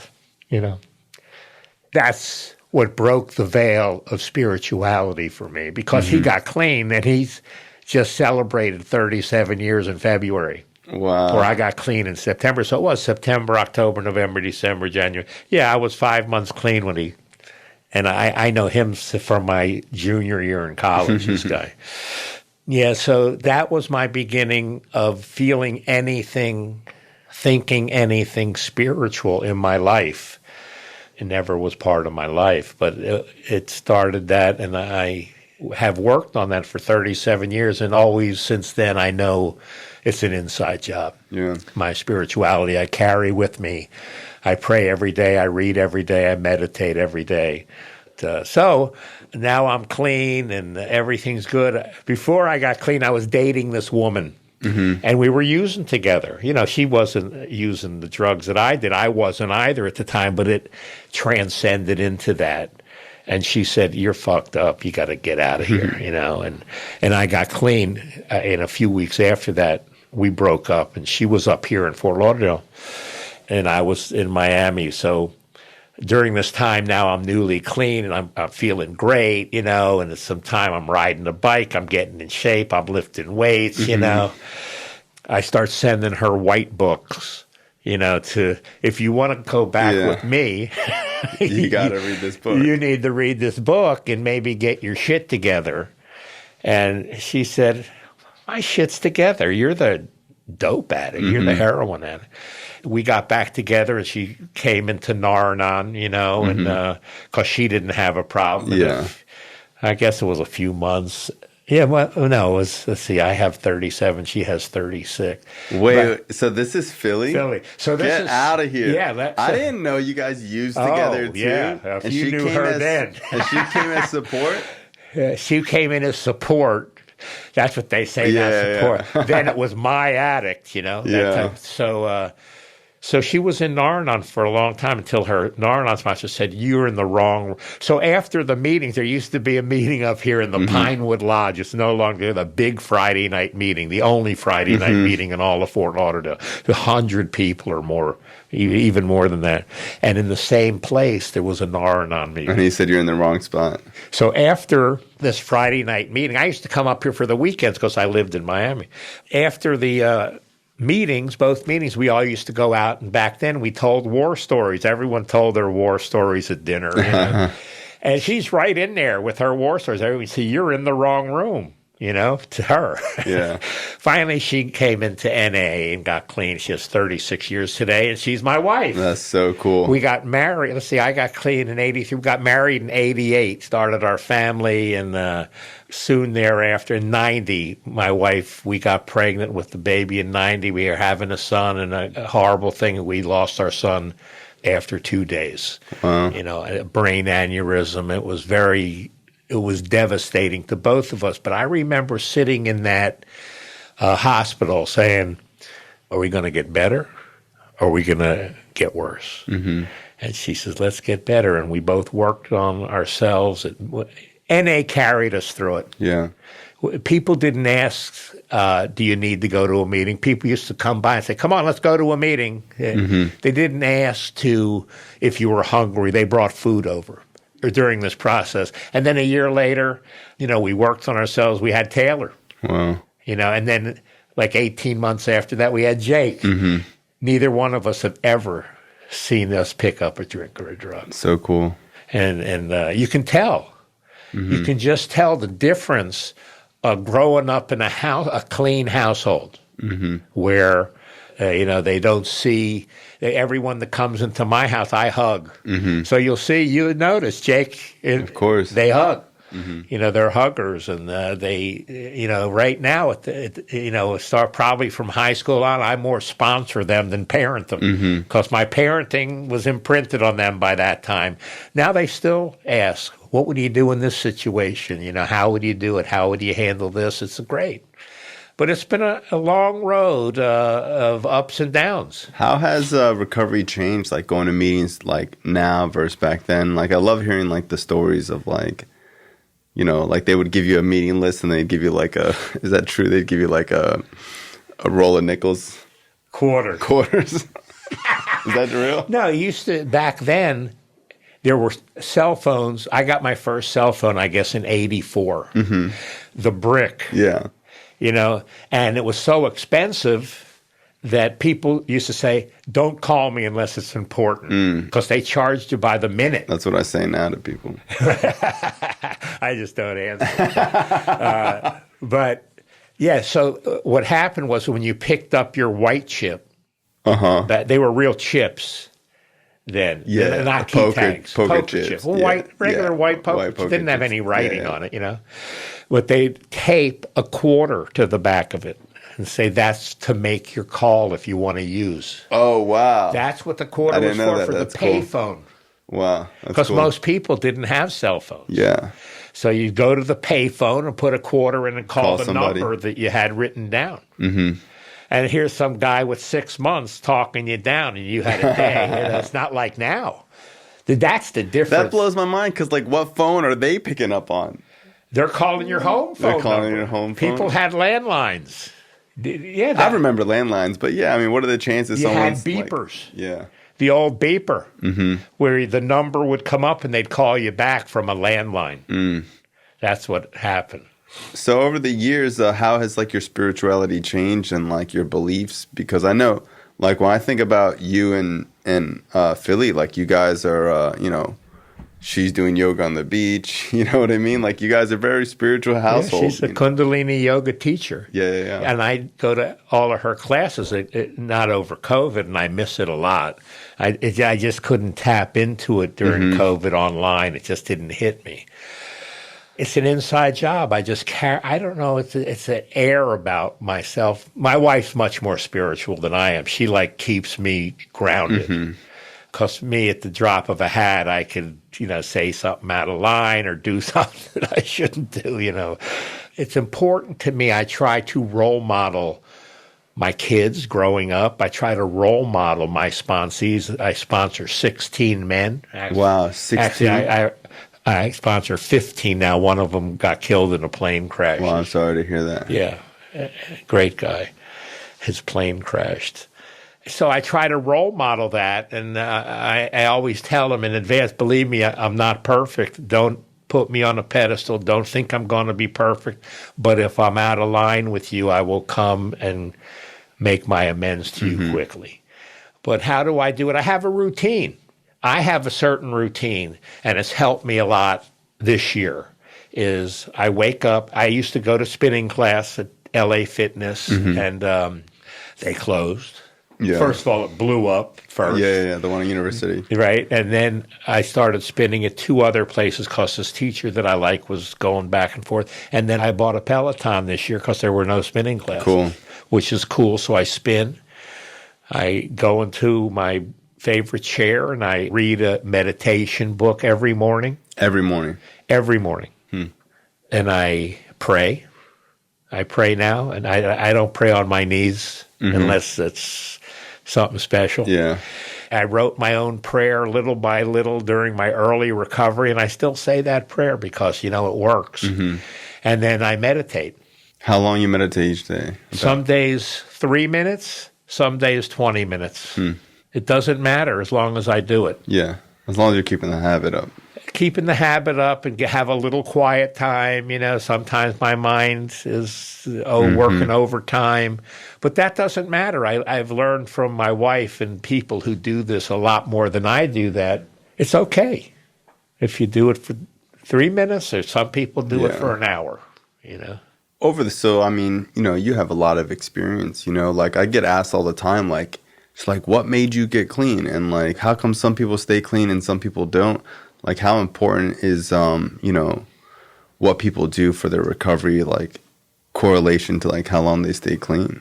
That's what broke the veil of spirituality for me, because he got clean, and he's just celebrated 37 years in February. Wow. Where I got clean in September. So it was September, October, November, December, January. Yeah, I was 5 months clean when and I know him from my junior year in college, this guy. Yeah, so that was my beginning of feeling anything, thinking anything spiritual in my life. It never was part of my life, but it started that, and I have worked on that for 37 years, and always since then I know it's an inside job. Yeah. My spirituality I carry with me. I pray every day, I read every day, I meditate every day. So now I'm clean and everything's good. Before I got clean, I was dating this woman. And we were using together. She wasn't using the drugs that I did. I wasn't either at the time, but it transcended into that. And she said, you're fucked up. You got to get out of here, And I got clean. And a few weeks after that, we broke up. And she was up here in Fort Lauderdale, and I was in Miami. So during this time now, I'm newly clean, and I'm feeling great, and at some time I'm riding a bike, I'm getting in shape, I'm lifting weights, I start sending her white books, if you want to go back with me, you got to read this book. You need to read this book and maybe get your shit together. And she said, my shit's together. You're the dope addict. You're the heroin addict. We got back together, and she came into Nar-Anon, and because she didn't have a problem. Yeah. I guess it was a few months. Yeah, well, no, it was, let's see, I have 37, she has 36. Wait, so this is Philly? Philly. So this Get out of here. Yeah. I didn't know you guys used together, too. Yeah, if you knew her then. And she came as support? She came in as support. That's what they say now, support. Yeah. Then it was my addict, So she was in Nar-Anon for a long time until her Nar-Anon sponsor said, you're in the wrong. So after the meetings, there used to be a meeting up here in the Pinewood Lodge. It's no longer the big Friday night meeting, the only Friday night meeting in all of Fort Lauderdale. 100 people or more, even more than that. And in the same place, there was a Nar-Anon meeting. And he said, you're in the wrong spot. So after this Friday night meeting, I used to come up here for the weekends because I lived in Miami. After the meetings, both meetings, we all used to go out, and back then we told war stories. Everyone told their war stories at dinner. You know? And she's right in there with her war stories. Everyone say, you're in the wrong room, you know, to her. Yeah. Finally, she came into NA and got clean. She has 36 years today, and she's my wife. That's so cool. We got married. Let's see, I got clean in 83. We got married in 88, started our family, and soon thereafter, in 90, my wife, we got pregnant with the baby in 90. We were having a son, and a horrible thing, we lost our son after 2 days. Wow. You know, a brain aneurysm. It was devastating to both of us. But I remember sitting in that hospital saying, are we going to get better? Or are we going to get worse? Mm-hmm. And she says, let's get better. And we both worked on ourselves. NA carried us through it. Yeah. People didn't ask, do you need to go to a meeting? People used to come by and say, come on, let's go to a meeting. Mm-hmm. They didn't ask if you were hungry. They brought food over during this process. And then a year later, you know, we worked on ourselves. We had Taylor. Wow. You know, and then like 18 months after that, we had Jake. Mm-hmm. Neither one of us have ever seen us pick up a drink or a drug. So cool. And you can tell. Mm-hmm. You can just tell the difference of growing up in a clean household, mm-hmm. where, you know, they don't see everyone that comes into my house, I hug. Mm-hmm. So you notice, Jake, of course, they hug. Mm-hmm. You know, they're huggers, and they, you know, right now, you know, start probably from high school on, I more sponsor them than parent them, because my parenting was imprinted on them by that time. Now they still ask, what would you do in this situation? You know, how would you do it? How would you handle this? It's great. But it's been a long road of ups and downs. How has recovery changed, like going to meetings like now versus back then? Like, I love hearing like the stories of like, you know, like they would give you a meeting list and they'd give you like is that true? They'd give you like a roll of nickels? Quarters. Is that real? No, back then, there were cell phones. I got my first cell phone, I guess, in 84. Mm-hmm. The brick. Yeah. You know, and it was so expensive that people used to say, don't call me unless it's important, because they charged you by the minute. That's what I say now to people. I just don't answer. But, yeah, so what happened was when you picked up your white chip, that they were real chips then. Yeah, not key tags. Poker chips. Well, yeah. Regular white poker chips. Didn't have any writing on it, you know. But they'd tape a quarter to the back of it and say that's to make your call if you want to use. Oh, wow. That's what the quarter was for the payphone. Cool. Wow. Because most people didn't have cell phones. Yeah. So you go to the payphone and put a quarter in and call the somebody. number that you had written down. Mm-hmm. And here's some guy with 6 months talking you down, and you had a day. And it's not like now. That's the difference. That blows my mind, because like, what phone are they picking up on? They're calling your home phone. They're calling number. your home phone. People had landlines. Yeah, I remember landlines, but yeah, I mean, what are the chances you had someone's beepers? Like, yeah. The old beeper, where the number would come up and they'd call you back from a landline. That's what happened. So over the years, how has like your spirituality changed and like your beliefs? Because I know, like when I think about you and Philly, like you guys are, you know, she's doing yoga on the beach. You know what I mean? Like you guys are very spiritual household. Yeah, she's a Kundalini yoga teacher. Yeah. And I go to all of her classes, not over COVID, and I miss it a lot. I just couldn't tap into it during COVID online. It just didn't hit me. It's an inside job. I just I don't know. It's an air about myself. My wife's much more spiritual than I am. She like keeps me grounded. Because me, at the drop of a hat, I could, you know, say something out of line or do something that I shouldn't do, you know. It's important to me. I try to role model my kids growing up. I try to role model my sponsees. I sponsor 16 men. Wow, 16? Actually, I sponsor 15 now. One of them got killed in a plane crash. Well, I'm sorry to hear that. Yeah, great guy. His plane crashed. So I try to role model that, and I always tell them in advance, believe me, I'm not perfect. Don't put me on a pedestal. Don't think I'm going to be perfect. But if I'm out of line with you, I will come and make my amends to you quickly. But how do I do it? I have a routine. I have a certain routine, and it's helped me a lot this year, is I wake up. I used to go to spinning class at LA Fitness, and they closed. Yeah. First of all, it blew up first. Yeah, the one at university. Right. And then I started spinning at 2 other places because this teacher that I like was going back and forth. And then I bought a Peloton this year because there were no spinning classes. Cool. Which is cool. So I spin. I go into my favorite chair and I read a meditation book every morning. Every morning? Every morning. And I pray. I pray now, and I don't pray on my knees unless it's something special. Yeah. I wrote my own prayer little by little during my early recovery, and I still say that prayer because, it works. And then I meditate. How long you meditate each day? Some days 3 minutes, some days 20 minutes. It doesn't matter as long as I do it. Yeah, as long as you're keeping the habit up. Keeping the habit up and have a little quiet time. Sometimes my mind is working overtime, but that doesn't matter. I've learned from my wife and people who do this a lot more than I do that it's okay if you do it for 3 minutes, or some people do it for an hour. You have a lot of experience. Like I get asked all the time, like it's like, what made you get clean, and like how come some people stay clean and some people don't? Like, how important is, what people do for their recovery, like, correlation to, like, how long they stay clean?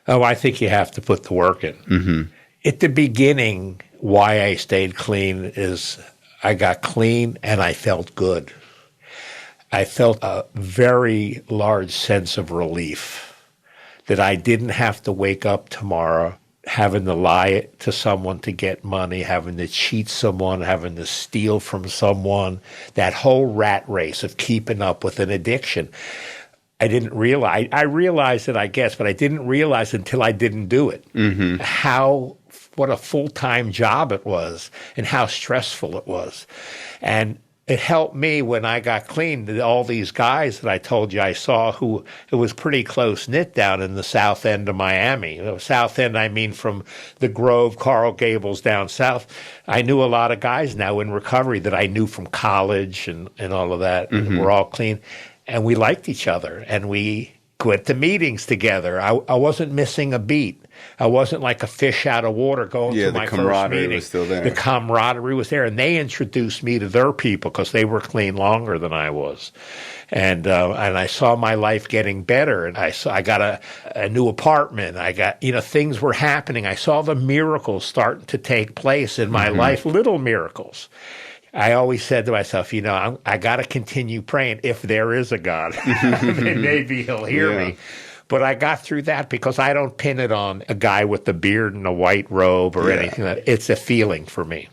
Oh, I think you have to put the work in. At the beginning, why I stayed clean is I got clean and I felt good. I felt a very large sense of relief that I didn't have to wake up tomorrow having to lie to someone to get money, having to cheat someone, having to steal from someone, that whole rat race of keeping up with an addiction. I didn't realize. I realized it, I guess, but I didn't realize until I didn't do it what a full-time job it was and how stressful it was. And it helped me when I got clean. All these guys that I told you I saw, who it was pretty close-knit down in the south end of Miami. The south end, I mean from the Grove, Coral Gables down south. I knew a lot of guys now in recovery that I knew from college and all of that. And we're all clean. And we liked each other. And we went to meetings together. I wasn't missing a beat. I wasn't like a fish out of water going to my first meeting. The camaraderie was still there. The camaraderie was there, and they introduced me to their people because they were clean longer than I was. And I saw my life getting better, and I got a new apartment. I got, things were happening. I saw the miracles starting to take place in my life, little miracles. I always said to myself, I got to continue praying if there is a God. Maybe he'll hear me. But I got through that because I don't pin it on a guy with a beard and a white robe or anything. It's a feeling for me.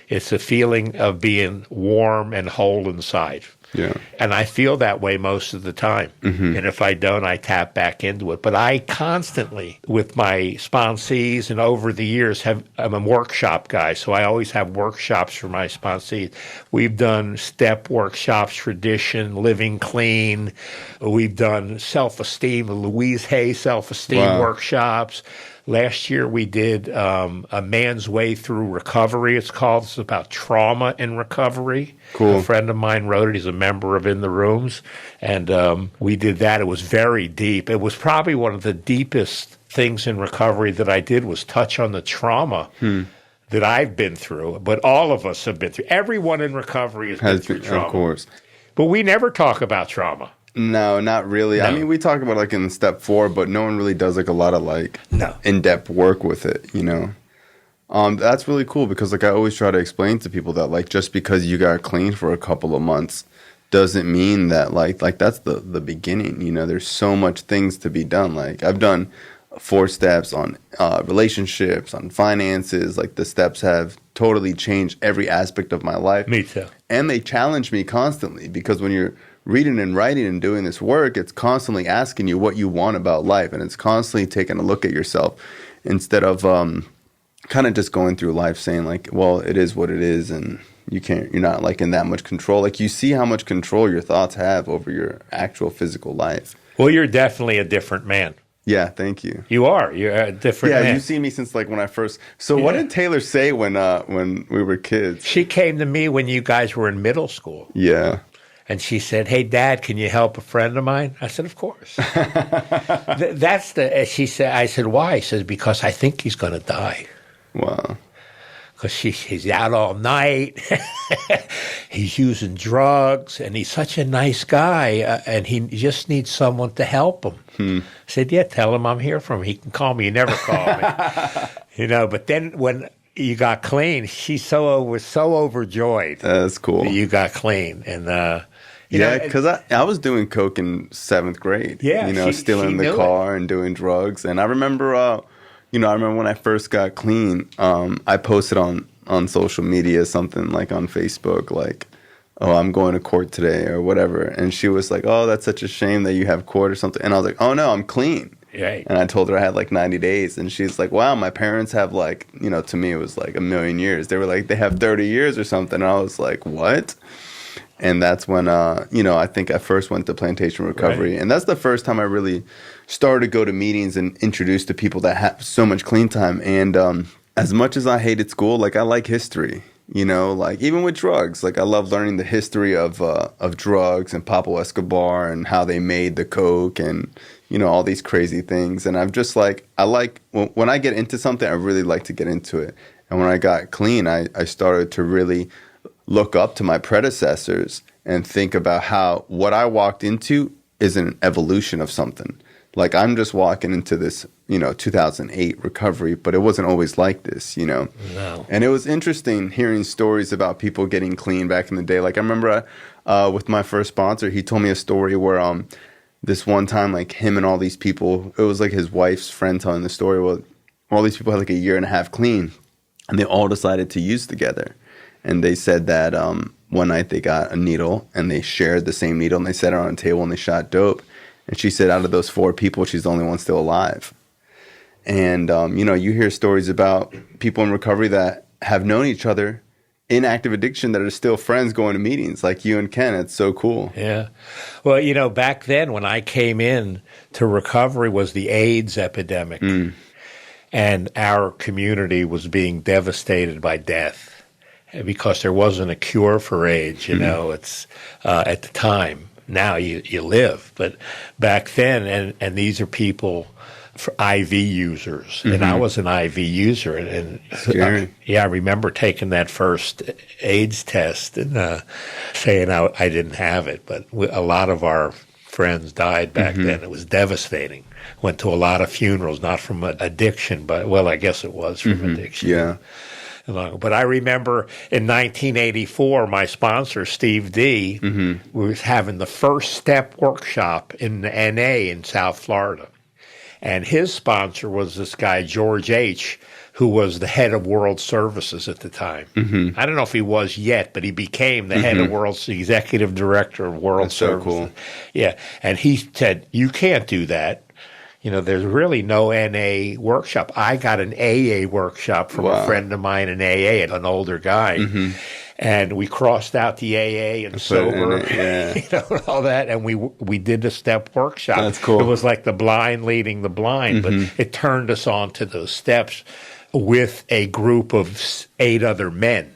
It's a feeling of being warm and whole inside. Yeah. And I feel that way most of the time. And if I don't, I tap back into it. But I constantly, with my sponsees and over the years, I'm a workshop guy. So I always have workshops for my sponsees. We've done step workshops, tradition, living clean. We've done self-esteem, Louise Hay self-esteem workshops. Last year we did A Man's Way Through Recovery, it's called. It's about trauma in recovery. Cool. A friend of mine wrote it. He's a member of In the Rooms. And we did that. It was very deep. It was probably one of the deepest things in recovery that I did was touch on the trauma that I've been through. But all of us have been through. Everyone in recovery has been through trauma. Of course. But we never talk about trauma. No, not really. No. I mean, we talk about like in step 4, but no one really does like a lot of like in-depth work with it, That's really cool because like I always try to explain to people that like just because you got clean for a couple of months doesn't mean that like that's the beginning, There's so much things to be done. Like I've done 4 steps on relationships, on finances. Like the steps have totally changed every aspect of my life. Me too. And they challenge me constantly because when you're reading and writing and doing this work, it's constantly asking you what you want about life, and it's constantly taking a look at yourself instead of kind of just going through life saying like, well, it is what it is, and you're not like in that much control. Like you see how much control your thoughts have over your actual physical life. Well, you're definitely a different man. Yeah, thank you. You are. You're a different man. You've seen me since like when I first. So what did Taylor say when we were kids? She came to me when you guys were in middle school. Yeah. And she said, "Hey, Dad, can you help a friend of mine?" I said, "Of course." She said, I said, "Why?" She says, "Because I think he's going to die." Wow. Because he's out all night, he's using drugs, and he's such a nice guy, and he just needs someone to help him. I said, "Yeah, tell him I'm here for him. He can call me. You never call me." But then when you got clean, she was so overjoyed. That's cool. That you got clean. And, because I was doing coke in 7th grade. Yeah. Stealing the car and doing drugs. And I remember, I remember when I first got clean, I posted on social media something like on Facebook, like, "Oh, I'm going to court today," or whatever. And she was like, "Oh, that's such a shame that you have court," or something. And I was like, "Oh, no, I'm clean." Right. And I told her I had like 90 days. And she's like, "Wow, my parents have like," to me it was like a million years. They were like, they have 30 years or something. And I was like, "What?" And that's when, I think I first went to Plantation Recovery. Right. And that's the first time I really started to go to meetings and introduce to people that have so much clean time. And as much as I hated school, like I like history, like even with drugs, like I love learning the history of drugs and Pablo Escobar and how they made the coke and, all these crazy things. And I'm just like, when I get into something, I really like to get into it. And when I got clean, I started to really look up to my predecessors and think about how what I walked into is an evolution of something. Like I'm just walking into this, 2008 recovery, but it wasn't always like this, No. And it was interesting hearing stories about people getting clean back in the day. Like I remember with my first sponsor, he told me a story where this one time, like him and all these people, it was like his wife's friend telling the story. Well, all these people had like a year and a half clean, and they all decided to use together. And they said that one night they got a needle and they shared the same needle and they set it on a table and they shot dope. And she said out of those 4 people, she's the only one still alive. And, you hear stories about people in recovery that have known each other in active addiction that are still friends going to meetings like you and Ken. It's so cool. Yeah. Well, back then when I came in to recovery was the AIDS epidemic. And our community was being devastated by death. Because there wasn't a cure for AIDS, it's at the time. Now you live, but back then, and these are people, for IV users, and I was an IV user, and I remember taking that first AIDS test and saying I didn't have it, but a lot of our friends died back then. It was devastating. Went to a lot of funerals, not from addiction, but I guess it was from addiction. Yeah. But I remember in 1984, my sponsor, Steve D, was having the first step workshop in the NA in South Florida. And his sponsor was this guy, George H., who was the head of World Services at the time. I don't know if he was yet, but he became the head of the executive director of World Services. So cool. Yeah. And he said, "You can't do that. There's really no NA workshop." I got an AA workshop from a friend of mine in AA, an older guy. And we crossed out the AA and sober, and all that. And we did the step workshop. That's cool. It was like the blind leading the blind, but it turned us on to those steps with a group of 8 other men.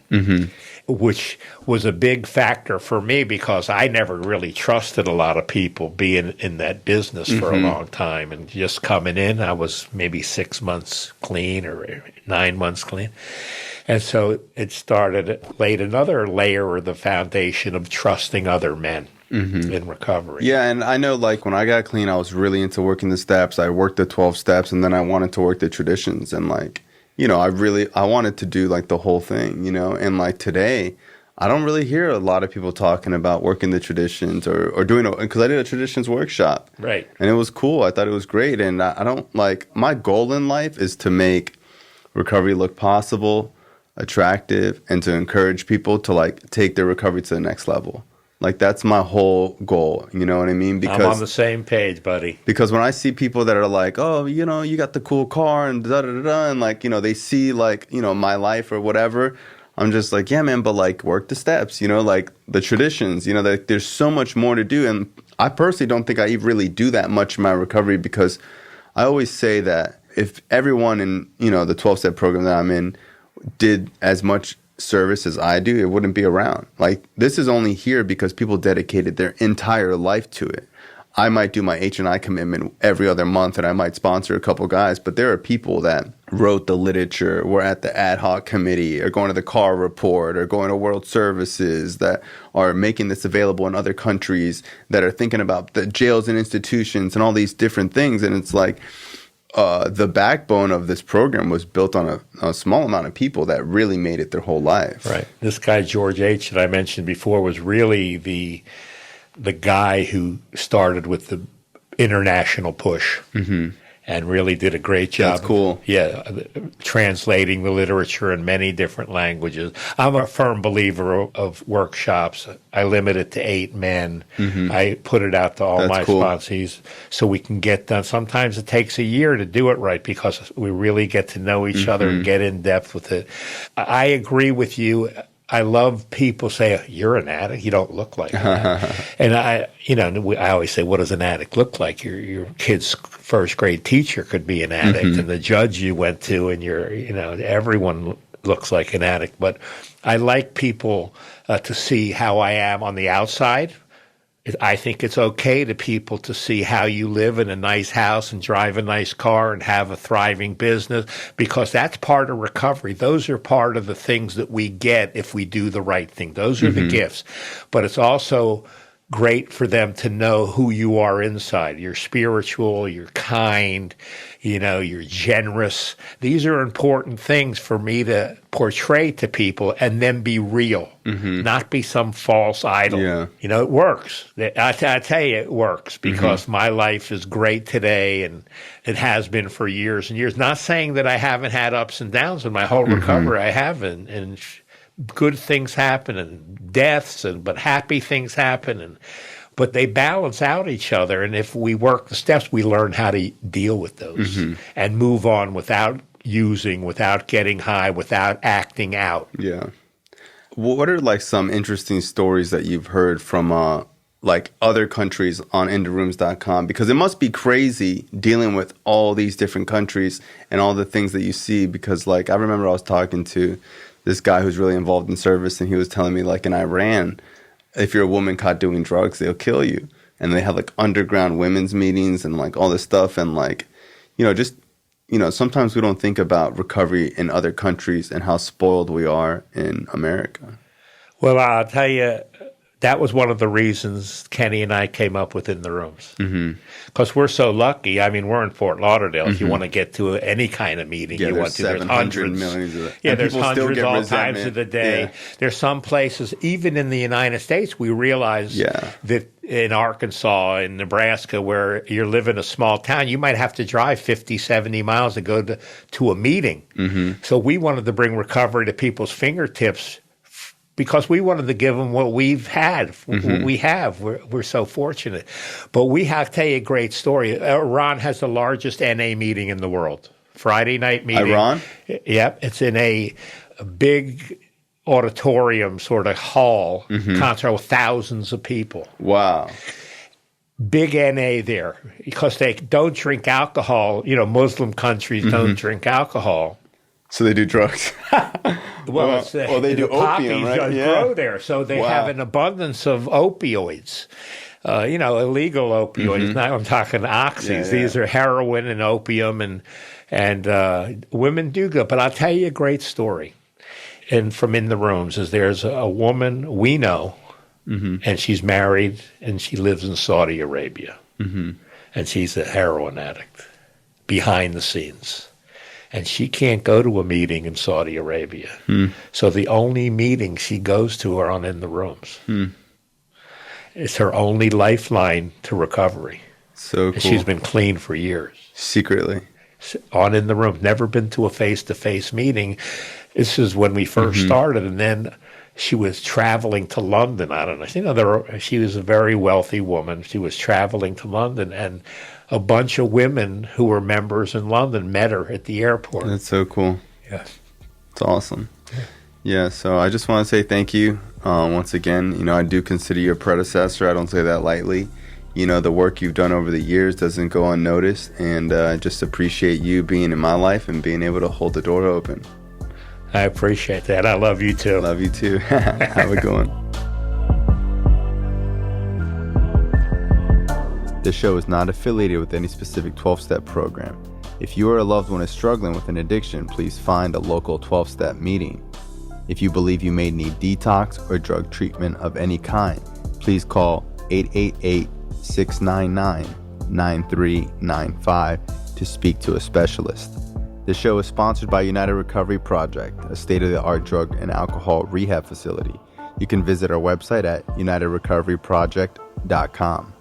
Which was a big factor for me because I never really trusted a lot of people being in that business for a long time. And just coming in, I was maybe 6 months clean or 9 months clean. And so it laid another layer of the foundation of trusting other men in recovery. Yeah, and I know like when I got clean, I was really into working the steps. I worked the 12 steps, and then I wanted to work the traditions. And like, I wanted to do like the whole thing, and like today, I don't really hear a lot of people talking about working the traditions or doing it, because I did a traditions workshop. Right. And it was cool. I thought it was great. And I don't like, my goal in life is to make recovery look possible, attractive, and to encourage people to like take their recovery to the next level. Like that's my whole goal, you know what I mean? Because I'm on the same page, buddy. Because when I see people that are like, "Oh, you got the cool car and da da da da," and like, they see like, my life or whatever, I'm just like, yeah, man, but like work the steps, like the traditions, like there's so much more to do. And I personally don't think I really do that much in my recovery because I always say that if everyone in, the 12-step program that I'm in did as much service as I do, it wouldn't be around. Like, this is only here because people dedicated their entire life to it. I might do my H&I commitment every other month, and I might sponsor a couple guys, but there are people that wrote the literature, were at the ad hoc committee, or going to the car report, or going to World Services, that are making this available in other countries, that are thinking about the jails and institutions and all these different things. And it's like, the backbone of this program was built on a small amount of people that really made it their whole life. Right. This guy, George H., that I mentioned before, was really the guy who started with the international push and really did a great job. That's cool. Translating the literature in many different languages. I'm a firm believer of workshops. I limit it to 8 men. I put it out to all my sponsees so we can get done. Sometimes it takes a year to do it right because we really get to know each other and get in depth with it. I agree with you. I love people say, "You're an addict. You don't look like an addict." And I always say, "What does an addict look like?" Your kid's first grade teacher could be an addict, and the judge you went to, and everyone looks like an addict. But I like people to see how I am on the outside. I think it's okay to people to see how you live in a nice house and drive a nice car and have a thriving business, because that's part of recovery. Those are part of the things that we get if we do the right thing. Those are the gifts. But it's also great for them to know who you are inside. You're spiritual, you're kind, you're generous. These are important things for me to portray to people and then be real, not be some false idol. Yeah. It works. I tell you, it works because my life is great today, and it has been for years and years. Not saying that I haven't had ups and downs in my whole recovery. I haven't. And good things happen and deaths, but happy things happen, but they balance out each other. And if we work the steps, we learn how to deal with those and move on without using, without getting high, without acting out. Yeah. What are like some interesting stories that you've heard from like other countries on endorooms.com? Because it must be crazy dealing with all these different countries and all the things that you see. Because like, I remember I was talking to this guy who's really involved in service, and he was telling me, like, in Iran, if you're a woman caught doing drugs, they'll kill you. And they have like underground women's meetings and like all this stuff. And like, sometimes we don't think about recovery in other countries and how spoiled we are in America. Well, I'll tell you, that was one of the reasons Kenny and I came up with In the Rooms. Because we're so lucky. I mean, we're in Fort Lauderdale. If you want to get to any kind of meeting you want to, there's hundreds. Millions of it. Yeah, there's hundreds all times of the day. Yeah. There's some places, even in the United States, we realize that in Arkansas, in Nebraska, where you're living in a small town, you might have to drive 50, 70 miles to go to a meeting. So we wanted to bring recovery to people's fingertips, because we wanted to give them what we've had, what we have. We're so fortunate. But we have to tell you a great story. Iran has the largest NA meeting in the world. Friday night meeting. Iran? Yep. It's in a big auditorium sort of hall, concert with thousands of people. Wow. Big NA there, because they don't drink alcohol. Muslim countries don't drink alcohol. So they do drugs. Well, they do opium, right? Grow there, so they have an abundance of opioids. Illegal opioids. Now I'm talking oxys. These are heroin and opium, and women do good. But I'll tell you a great story. And from In the Rooms, is there's a woman we know, and she's married, and she lives in Saudi Arabia, and she's a heroin addict behind the scenes. And she can't go to a meeting in Saudi Arabia. So the only meetings she goes to are on In the Rooms. It's her only lifeline to recovery. So cool. And she's been clean for years. Secretly. On In the Room. Never been to a face-to-face meeting. This is when we first started. And then she was traveling to London. I don't know. She was a very wealthy woman. She was traveling to London, and a bunch of women who were members in London met her at the airport. That's so cool. Yes. It's awesome. Yeah, so I just want to say thank you once again. I do consider you a predecessor. I don't say that lightly. the work you've done over the years doesn't go unnoticed, and I just appreciate you being in my life and being able to hold the door open. I appreciate that. I love you too. Love you too. Have a good one. This show is not affiliated with any specific 12-step program. If you or a loved one is struggling with an addiction, please find a local 12-step meeting. If you believe you may need detox or drug treatment of any kind, please call 888-699-9395 to speak to a specialist. This show is sponsored by United Recovery Project, a state-of-the-art drug and alcohol rehab facility. You can visit our website at unitedrecoveryproject.com.